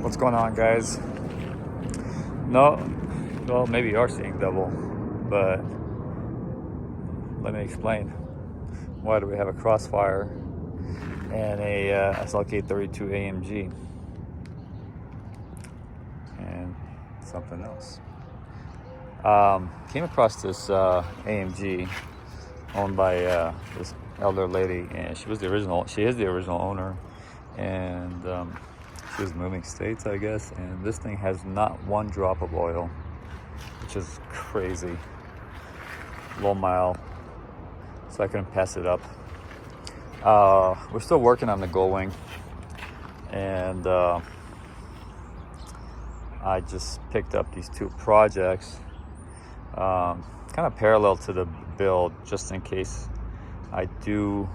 What's going on, guys? No, well, maybe you are seeing double, but let me explain. Why do we have a Crossfire and a SLK32 AMG and something else? Came across this AMG owned by this elder lady, and she is the original owner, and she was moving states, I guess, and this thing has not one drop of oil, which is crazy. Low mile, so I couldn't pass it up. We're still working on the Gullwing, and I just picked up these two projects, kind of parallel to the build, just in case I do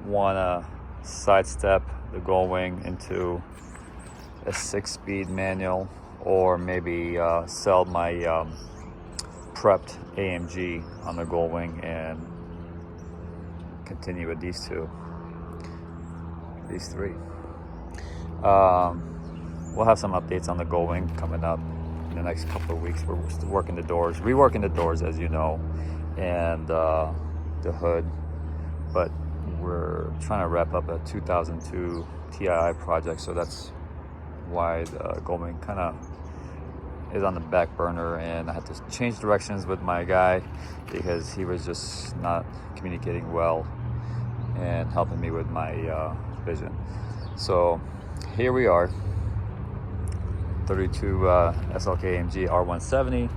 want to sidestep the Gullwing into a 6-speed manual, or maybe sell my prepped AMG on the Gullwing and continue with these three. We'll have some updates on the Gullwing coming up in the next couple of weeks. We're still working the doors, reworking the doors, as you know, and the hood, but we're trying to wrap up a 2002 TII project, so that's why the Gullwing kind of is on the back burner, and I had to change directions with my guy because he was just not communicating well and helping me with my vision. So here we are, 32 SLK AMG R170,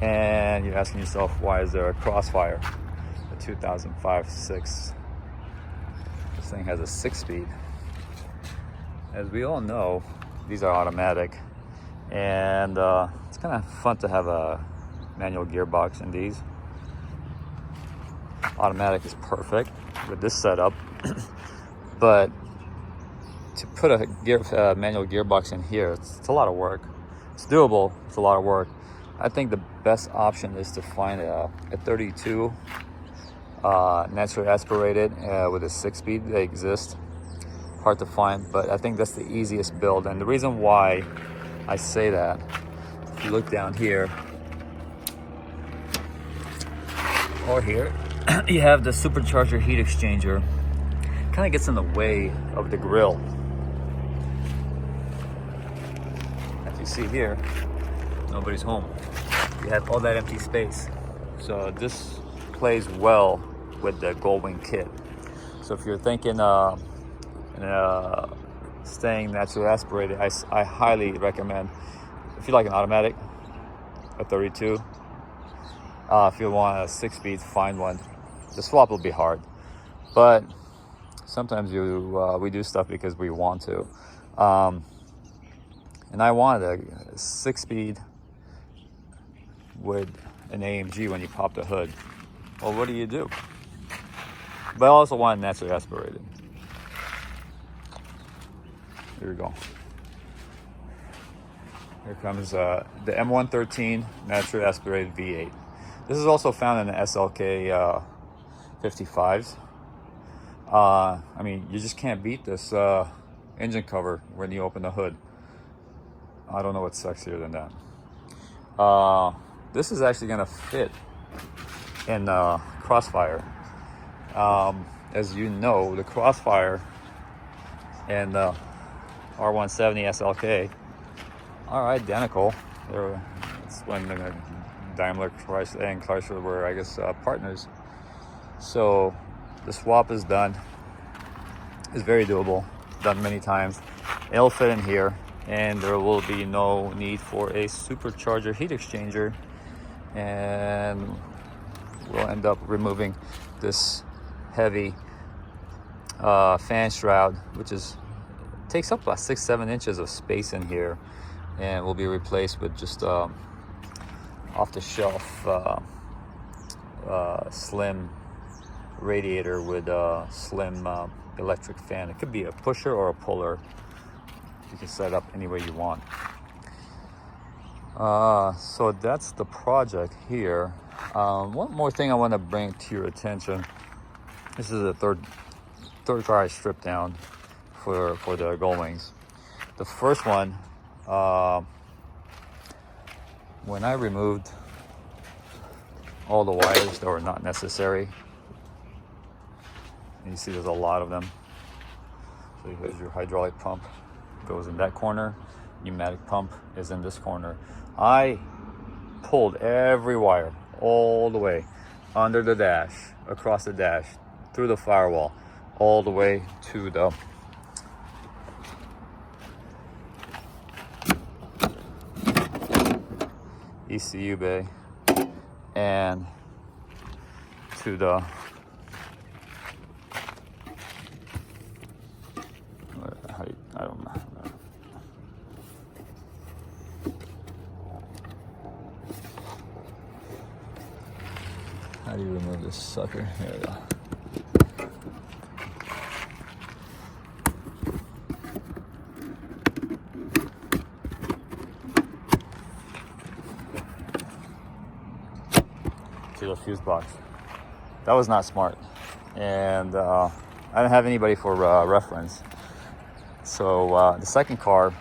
and you're asking yourself, why is there a Crossfire, a 2005-6? This thing has a 6-speed. As we all know, these are automatic, and it's kind of fun to have a manual gearbox in these. Automatic is perfect with this setup, but to put a manual gearbox in here, it's a lot of work. It's doable, it's a lot of work. I think the best option is to find a 32 naturally aspirated with a 6-speed. They exist, hard to find, but I think that's the easiest build. And the reason why I say that, if you look down here or here, you have the supercharger heat exchanger. Kind of gets in the way of the grill. As you see here, nobody's home. You have all that empty space. So this plays well with the Gullwing kit. So if you're thinking staying naturally aspirated, I highly recommend, if you like an automatic, a 32. If you want a 6-speed, find one. The swap will be hard, but sometimes we do stuff because we want to. And I wanted a 6-speed with an AMG when you pop the hood. Well, what do? But I also want it naturally aspirated. Here we go. Here comes the M113 naturally aspirated V8. This is also found in the SLK 55s. I mean, you just can't beat this engine cover when you open the hood. I don't know what's sexier than that. This is actually gonna fit in Crossfire. As you know, the Crossfire and the R170 SLK are identical. It's when Daimler, Chrysler, and Chrysler were, I guess, partners. So the swap is done. It's very doable. Done many times. It'll fit in here, and there will be no need for a supercharger heat exchanger. And we'll end up removing this heavy fan shroud, which takes up about 6-7 inches of space in here, and will be replaced with just off-the-shelf slim radiator with a slim electric fan. It could be a pusher or a puller. You can set it up any way you want. So that's the project here. One more thing I want to bring to your attention. This is a third car I stripped down for the Gullwings. The first one, when I removed all the wires that were not necessary, and you see there's a lot of them. So here's your hydraulic pump, goes in that corner. Pneumatic pump is in this corner. I pulled every wire all the way under the dash, across the dash, through the firewall, all the way to the ECU bay and to the I don't know. How do you remove this sucker? There we go. To the fuse box. That was not smart, and I didn't have anybody for reference. So the second car,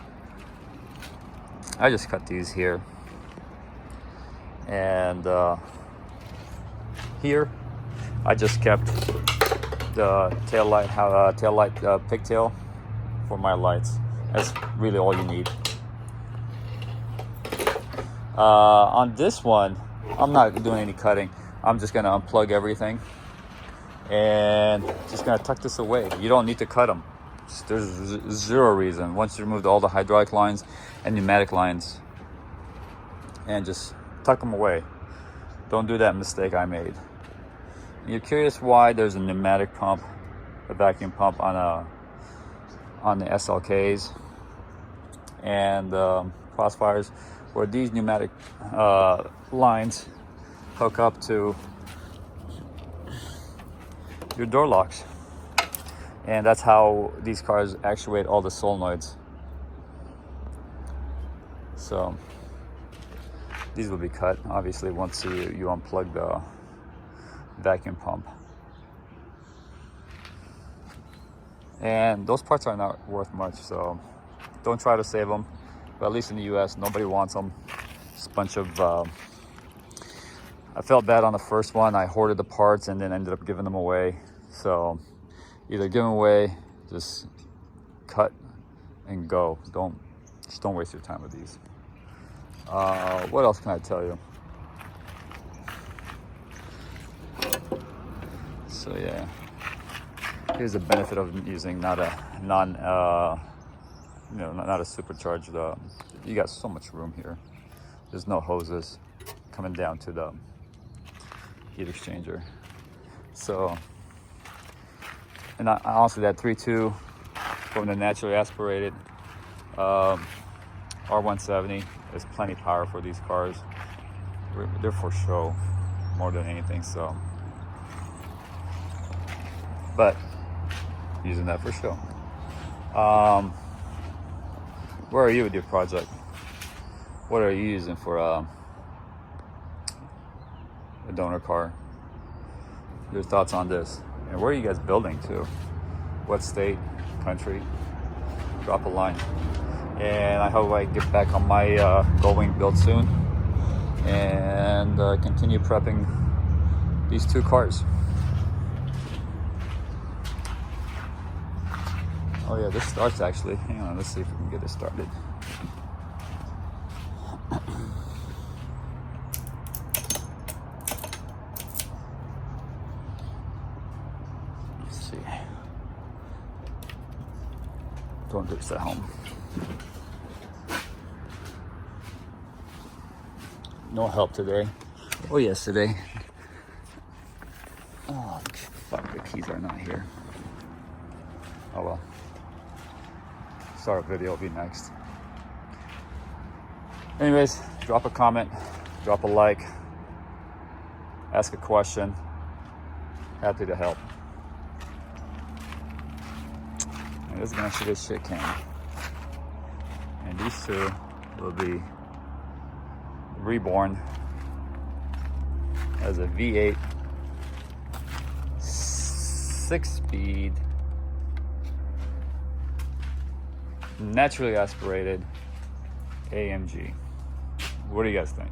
I just cut these here, and here I just kept the taillight pigtail for my lights. That's really all you need. On this one, I'm not doing any cutting. I'm just gonna unplug everything and just gonna tuck this away. You don't need to cut them. There's zero reason. Once you remove all the hydraulic lines and pneumatic lines, and just tuck them away. Don't do that mistake I made. You're curious why there's a pneumatic pump, a vacuum pump on the SLKs and Crossfires, where these pneumatic lines hook up to your door locks. And that's how these cars actuate all the solenoids. So these will be cut, obviously, once you unplug the vacuum pump. And those parts are not worth much, so don't try to save them. But at least in the US, nobody wants them. It's a bunch of... I felt bad on the first one. I hoarded the parts and then ended up giving them away. So either give them away, just cut and go. Just don't waste your time with these. What else can I tell you? So yeah, here's the benefit of using not a supercharged. You got so much room here. There's no hoses coming down to the heat exchanger. So, and honestly, that 3.2 from the naturally aspirated R170 is plenty power for these cars. They're for show more than anything. So, but using that for show. Where are you with your project? What are you using for a donor car? Your thoughts on this? And where are you guys building to? What state, country? Drop a line. And I hope I get back on my Gullwing build soon and continue prepping these two cars. Oh yeah, this starts actually. Hang on, let's see if we can get this started. Let's see. Don't do this at home. No help today. Or yesterday. Oh, fuck, the keys are not here. Oh well. Start video will be next. Anyways, drop a comment, drop a like, ask a question. Happy to help. And this is gonna shoot a shit can. And these two will be reborn as a V8 6-speed naturally aspirated AMG. What do you guys think?